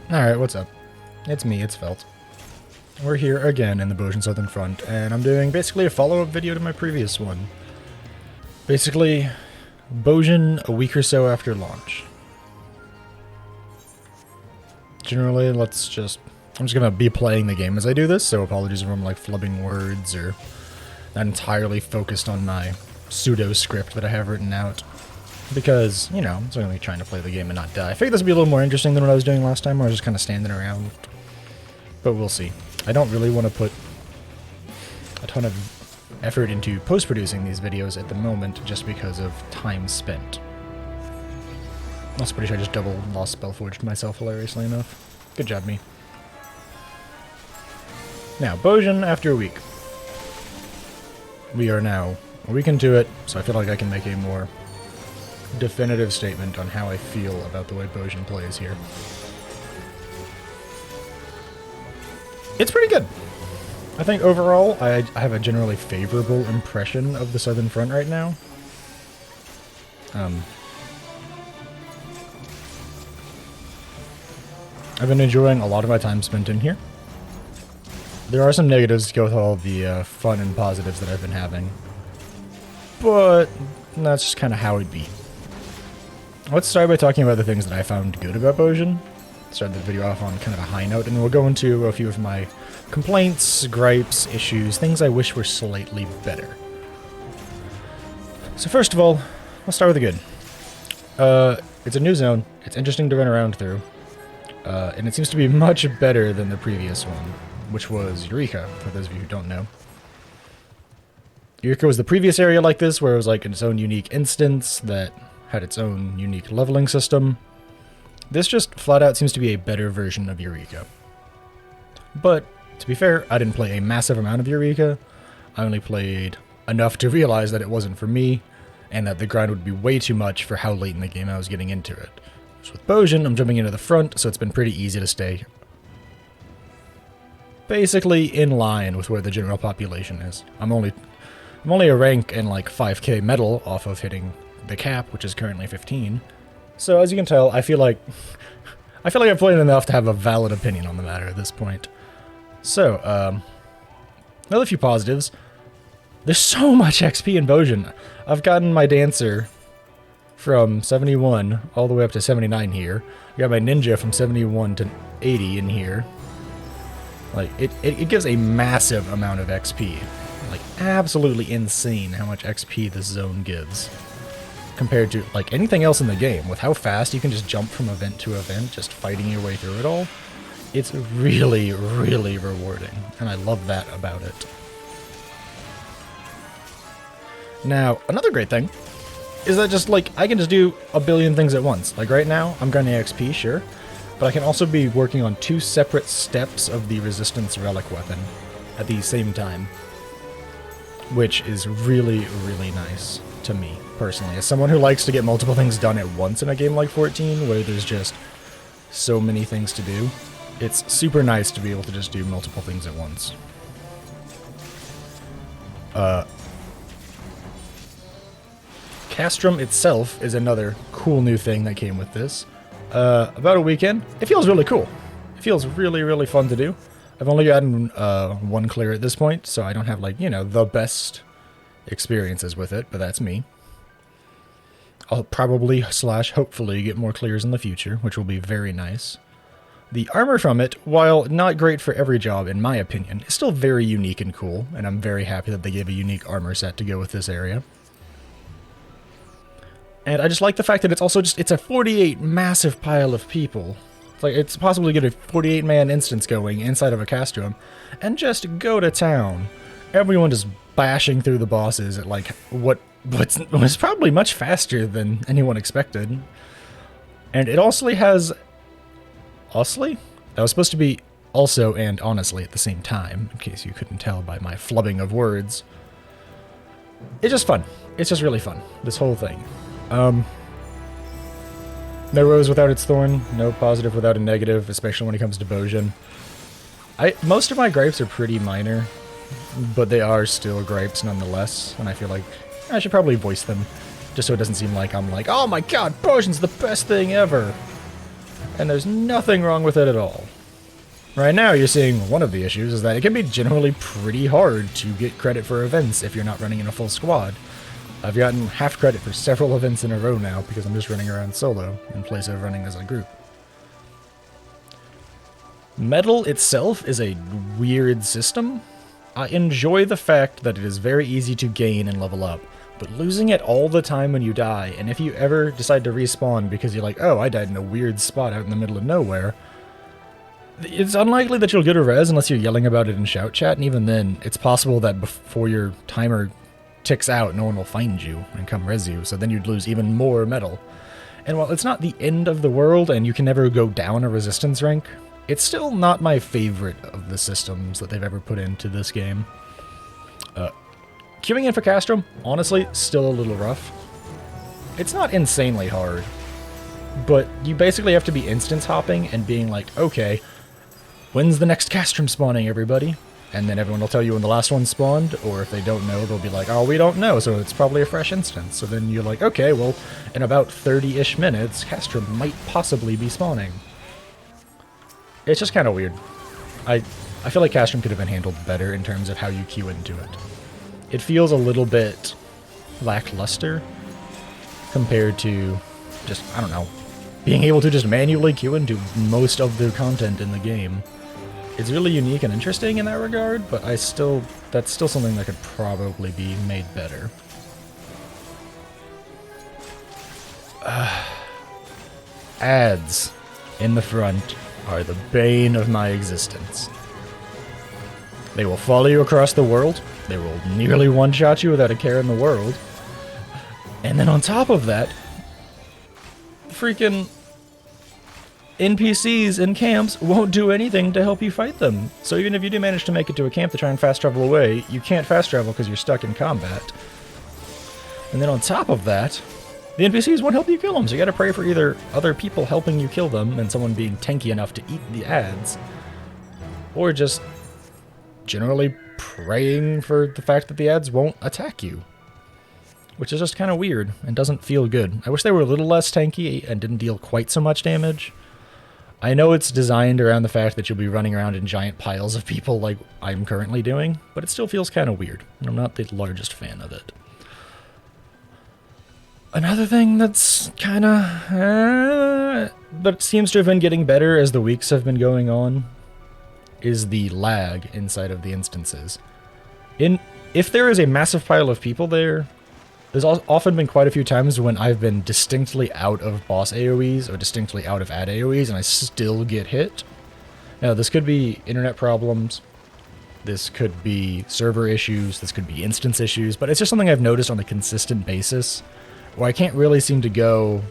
Alright, what's up? It's me, it's Felt. We're here again in the Bozjan Southern Front, and I'm doing basically a follow-up video to my previous one. Basically, Bozjan a week or so after launch. Generally, I'm just gonna be playing the game as I do this, so apologies if I'm like flubbing words or not entirely focused on my pseudo-script that I have written out. Because, you know, I'm just only trying to play the game and not die. I figured this would be a little more interesting than what I was doing last time, where I was just kind of standing around. But we'll see. I don't really want to put a ton of effort into post-producing these videos at the moment, just because of time spent. I was pretty sure I just double lost Spellforged myself, hilariously enough. Good job, me. Now, Bozjan after a week. We are now a week into it, so I feel like I can make a more definitive statement on how I feel about the way Bozjan plays here. It's pretty good. I think overall, I have a generally favorable impression of the Southern Front right now. I've been enjoying a lot of my time spent in here. There are some negatives to go with all the fun and positives that I've been having, but that's just kind of how it be. Let's start by talking about the things that I found good about Bozjan. Start the video off on kind of a high note, and we'll go into a few of my complaints, gripes, issues, things I wish were slightly better. So first of all, let's start with the good. It's a new zone, it's interesting to run around through, and it seems to be much better than the previous one, which was Eureka, for those of you who don't know. Eureka was the previous area like this, where it was like its own unique instance that had its own unique leveling system. This just flat out seems to be a better version of Eureka. But, to be fair, I didn't play a massive amount of Eureka. I only played enough to realize that it wasn't for me, and that the grind would be way too much for how late in the game I was getting into it. So with Bozjan, I'm jumping into the front, so it's been pretty easy to stay basically in line with where the general population is. I'm only a rank and like 5k medal off of hitting the cap, which is currently 15. So as you can tell, I feel like I've played enough to have a valid opinion on the matter at this point. So, another few positives. There's so much XP in Bozjan. I've gotten my Dancer from 71 all the way up to 79 here. I got my Ninja from 71 to 80 in here. Like, it gives a massive amount of XP. Like, absolutely insane how much XP this zone gives, compared to, like, anything else in the game. With how fast you can just jump from event to event, just fighting your way through it all, it's really, really rewarding, and I love that about it. Now, another great thing is that just, like, I can just do a billion things at once. Like, right now, I'm grinding XP, sure, but I can also be working on 2 separate steps of the Resistance Relic weapon at the same time, which is really, really nice to me, personally. As someone who likes to get multiple things done at once in a game like 14, where there's just so many things to do, it's super nice to be able to just do multiple things at once. Castrum itself is another cool new thing that came with this. About a weekend, it feels really cool. It feels really, really fun to do. I've only gotten 1 clear at this point, so I don't have, like, you know, the best experiences with it, but that's me. I'll probably / hopefully get more clears in the future, which will be very nice. The armor from it, while not great for every job in my opinion, is still very unique and cool, and I'm very happy that they gave a unique armor set to go with this area. And I just like the fact that it's also just, it's a 48 massive pile of people. It's like, it's possible to get a 48-man instance going inside of a Castrum, and just go to town. Everyone just bashing through the bosses at, like, what was probably much faster than anyone expected. And it also has... Honestly? That was supposed to be also and honestly at the same time, in case you couldn't tell by my flubbing of words. It's just fun. It's just really fun, this whole thing. No rose without its thorn, no positive without a negative, especially when it comes to Bozjan. Most of my gripes are pretty minor, but they are still gripes nonetheless, and I feel like I should probably voice them, just so it doesn't seem like I'm like, oh my god, Bozjan's the best thing ever! And there's nothing wrong with it at all. Right now, you're seeing one of the issues is that it can be generally pretty hard to get credit for events if you're not running in a full squad. I've gotten half credit for several events in a row now because I'm just running around solo in place of running as a group. Medal itself is a weird system. I enjoy the fact that it is very easy to gain and level up, but losing it all the time when you die, and if you ever decide to respawn because you're like, oh, I died in a weird spot out in the middle of nowhere, it's unlikely that you'll get a res unless you're yelling about it in shout chat, and even then, it's possible that before your timer ticks out, no one will find you and come res you, so then you'd lose even more medal. And while it's not the end of the world and you can never go down a resistance rank, it's still not my favorite of the systems that they've ever put into this game. Queuing in for Castrum, honestly, still a little rough. It's not insanely hard, but you basically have to be instance hopping and being like, okay, when's the next Castrum spawning, everybody? And then everyone will tell you when the last one spawned, or if they don't know, they'll be like, oh, we don't know, so it's probably a fresh instance. So then you're like, okay, well, in about 30-ish minutes, Castrum might possibly be spawning. It's just kind of weird. I feel like Castrum could have been handled better in terms of how you queue into it. It feels a little bit lackluster compared to just, I don't know, being able to just manually queue into most of the content in the game. It's really unique and interesting in that regard, but that's still something that could probably be made better. Ads in the front are the bane of my existence. They will follow you across the world, they will nearly one-shot you without a care in the world, and then on top of that, freaking NPCs in camps won't do anything to help you fight them. So even if you do manage to make it to a camp to try and fast travel away, you can't fast travel because you're stuck in combat. And then on top of that, the NPCs won't help you kill them, so you gotta pray for either other people helping you kill them and someone being tanky enough to eat the ads, or just generally praying for the fact that the ads won't attack you. Which is just kind of weird and doesn't feel good. I wish they were a little less tanky and didn't deal quite so much damage. I know it's designed around the fact that you'll be running around in giant piles of people like I'm currently doing, but it still feels kind of weird, and I'm not the largest fan of it. Another thing that's kind of, but seems to have been getting better as the weeks have been going on, is the lag inside of the instances. If there is a massive pile of people there, there's often been quite a few times when I've been distinctly out of boss AoEs or distinctly out of ad AoEs and I still get hit. Now, this could be internet problems, this could be server issues, this could be instance issues, but it's just something I've noticed on a consistent basis where I can't really seem to go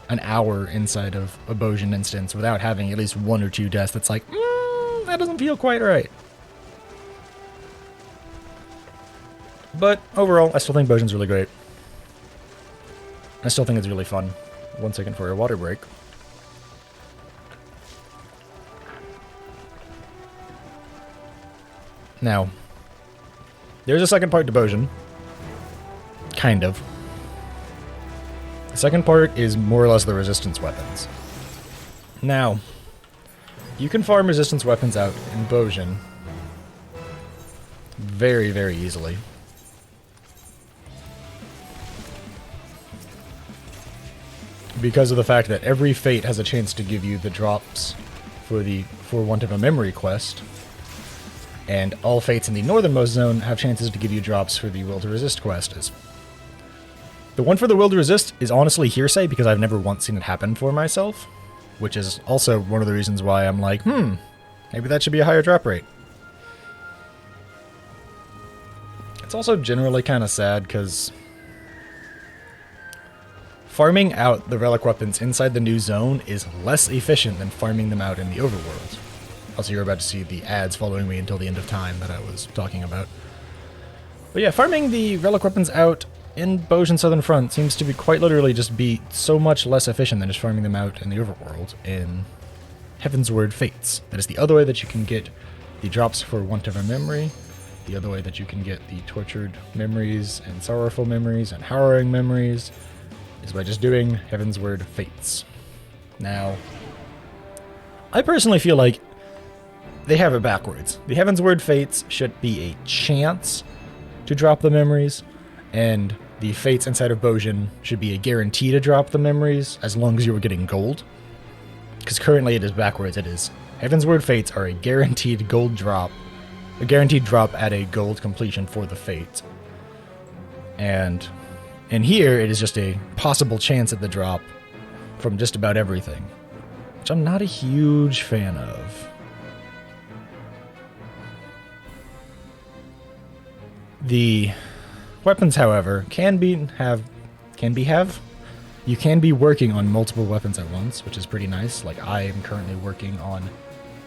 an hour inside of a Bozjan instance without having at least one or two deaths that's like, that doesn't feel quite right. But overall, I still think Bozjan's really great. I still think it's really fun. 1 second for a water break. Now, there's a second part to Bozjan. Kind of. The second part is more or less the resistance weapons. Now, you can farm resistance weapons out in Bozjan very, very easily. Because of the fact that every fate has a chance to give you the drops for want of a memory quest, and all fates in the northernmost zone have chances to give you drops for the Will to Resist quest. The one for the Will to Resist is honestly hearsay because I've never once seen it happen for myself, which is also one of the reasons why I'm like, maybe that should be a higher drop rate. It's also generally kind of sad because farming out the relic weapons inside the new zone is less efficient than farming them out in the overworld. Also, you're about to see the ads following me until the end of time that I was talking about. But yeah, farming the relic weapons out in Bozjan Southern Front seems to be quite literally just be so much less efficient than just farming them out in the overworld in Heavensward Fates. That is the other way that you can get the drops for Want of a Memory, the other way that you can get the Tortured Memories and Sorrowful Memories and Harrowing Memories, is by just doing Heavensward Fates. Now, I personally feel like they have it backwards. The Heavensward Fates should be a chance to drop the memories, and the Fates inside of Bozjan should be a guarantee to drop the memories as long as you were getting gold. Because currently it is backwards. It is Heavensward Fates are a guaranteed gold drop, a guaranteed drop at a gold completion for the Fates. And in here, it is just a possible chance at the drop from just about everything, which I'm not a huge fan of. The weapons, however, you can be working on multiple weapons at once, which is pretty nice. Like, I am currently working on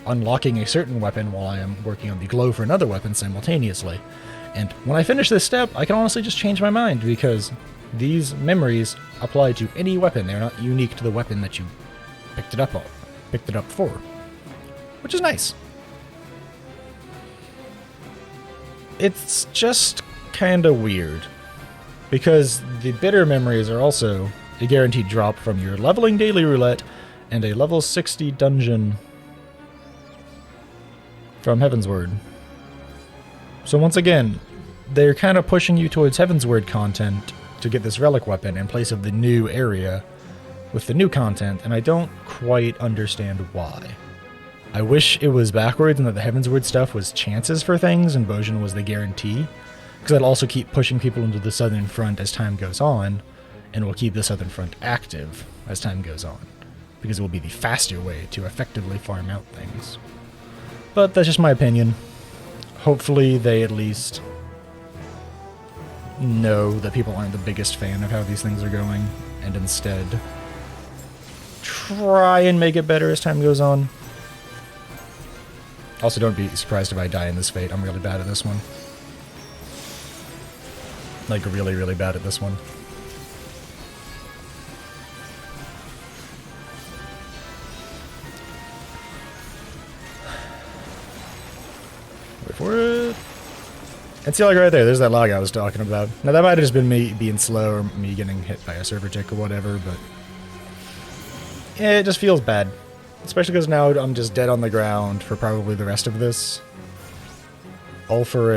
unlocking a certain weapon while I am working on the glow for another weapon simultaneously. And when I finish this step, I can honestly just change my mind, because these memories apply to any weapon. They're not unique to the weapon that you picked it up for, which is nice. It's just kind of weird, because the bitter memories are also a guaranteed drop from your leveling daily roulette and a level 60 dungeon from Heavensward. So once again, they're kind of pushing you towards Heavensward content to get this relic weapon in place of the new area with the new content, and I don't quite understand why. I wish it was backwards and that the Heavensward stuff was chances for things and Bozjan was the guarantee, because that'll also keep pushing people into the Southern Front as time goes on, and will keep the Southern Front active as time goes on, because it will be the faster way to effectively farm out things. But that's just my opinion. Hopefully they at least know that people aren't the biggest fan of how these things are going, and instead try and make it better as time goes on. Also, don't be surprised if I die in this fate. I'm really bad at this one. Like, really, really bad at this one. Wait for it. And see, like right there, there's that log I was talking about. Now, that might have just been me being slow or me getting hit by a server tick or whatever, but it just feels bad. Especially because now I'm just dead on the ground for probably the rest of this. All for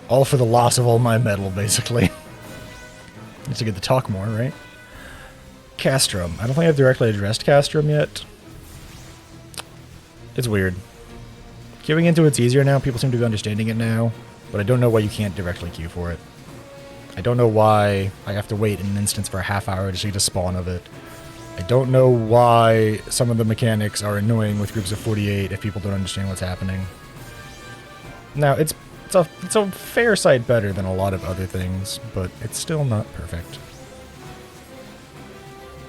the loss of all my metal, basically. Just to get to talk more, right? Castrum. I don't think I've directly addressed Castrum yet. It's weird. Queuing into it's easier now. People seem to be understanding it now. But I don't know why you can't directly queue for it. I don't know why I have to wait in an instance for a half hour to see the spawn of it. I don't know why some of the mechanics are annoying with groups of 48 if people don't understand what's happening. Now, it's a fair sight better than a lot of other things, but it's still not perfect.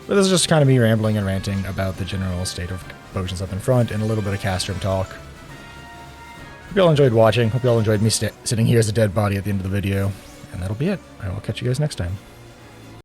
But this is just kind of me rambling and ranting about the general state of Bozjan's Southern Front and a little bit of Castrum talk. Hope you all enjoyed watching. Hope you all enjoyed me sitting here as a dead body at the end of the video. And that'll be it. I will catch you guys next time.